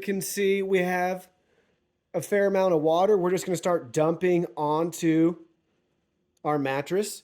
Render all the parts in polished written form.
can see we have a fair amount of water. We're just going to start dumping onto our mattress.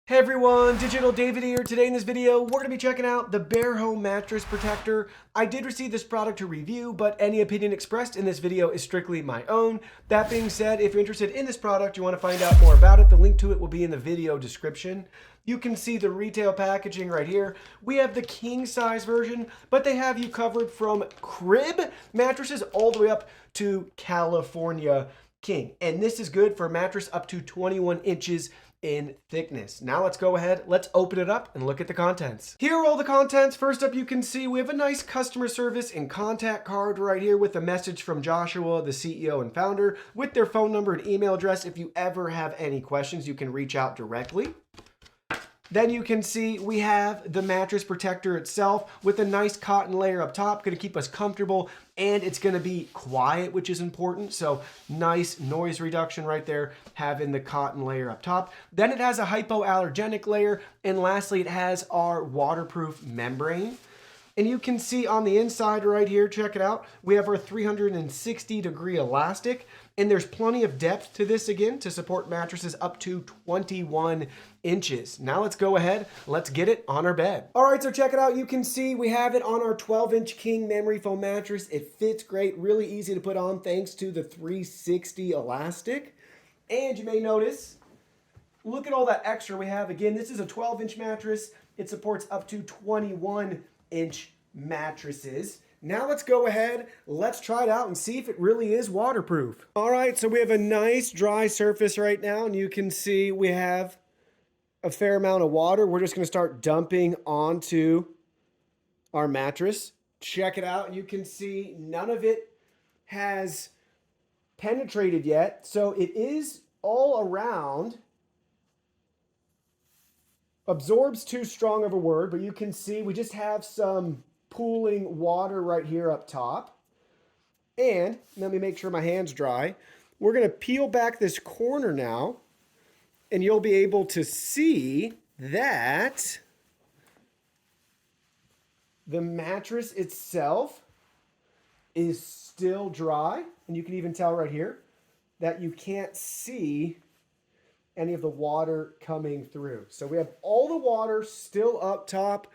Hey everyone, Digital David here. Today in this video, we're going to be checking out the Bear Home Mattress Protector. I did receive this product to review, but any opinion expressed in this video is strictly my own. That being said, if you're interested in this product, you want to find out more about it, the link to it will be in the video description. You can see the retail packaging right here. We have the king size version, but they have you covered from crib mattresses all the way up to California king. And this is good for a mattress up to 21 inches in thickness. Now let's go ahead, let's open it up and look at the contents. Here are all the contents. First up, you can see we have a nice customer service and contact card right here with a message from Joshua, the CEO and founder, with their phone number and email address. If you ever have any questions, you can reach out directly. Then you can see we have the mattress protector itself with a nice cotton layer up top, going to keep us comfortable, and it's going to be quiet, which is important. So nice noise reduction right there, having the cotton layer up top. Then it has a hypoallergenic layer, and lastly, it has our waterproof membrane. And you can see on the inside right here, check it out, we have our 360-degree elastic, and there's plenty of depth to this again to support mattresses up to 21 inches. Now let's go ahead, let's get it on our bed. All right, so check it out. You can see we have it on our 12-inch king memory foam mattress. It fits great, really easy to put on thanks to the 360 elastic. And you may notice, look at all that extra we have. Again, this is a 12-inch mattress. It supports up to 21-inch mattresses. Now let's go ahead, let's try it out and see if it really is waterproof. All right, so we have a nice dry surface right now, and you can see we have a fair amount of water. We're just going to start dumping onto our mattress. Check it out. You can see none of it has penetrated yet, so it is all around. Absorbs too strong of a word, but you can see we just have some pooling water right here up top. And let me make sure my hand's dry. We're going to peel back this corner now, and you'll be able to see that the mattress itself is still dry. And you can even tell right here that you can't see any of the water coming through. So we have all the water still up top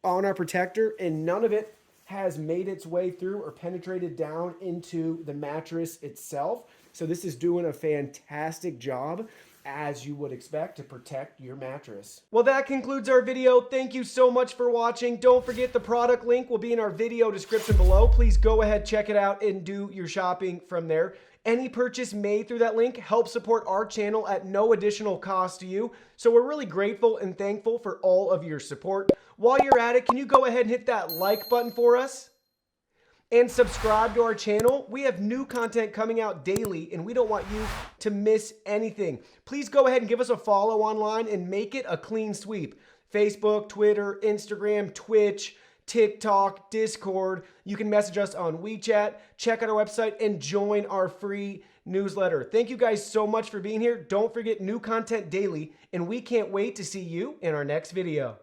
on our protector, and none of it has made its way through or penetrated down into the mattress itself. So this is doing a fantastic job, as you would expect, to protect your mattress. Well, that concludes our video. Thank you so much for watching. Don't forget the product link will be in our video description below. Please go ahead, check it out, and do your shopping from there. Any purchase made through that link helps support our channel at no additional cost to you. So we're really grateful and thankful for all of your support. While you're at it, can you go ahead and hit that like button for us? And subscribe to our channel. We have new content coming out daily, and we don't want you to miss anything. Please go ahead and give us a follow online and make it a clean sweep. Facebook, Twitter, Instagram, Twitch, TikTok, Discord. You can message us on WeChat, check out our website, and join our free newsletter. Thank you guys so much for being here. Don't forget, new content daily, and we can't wait to see you in our next video.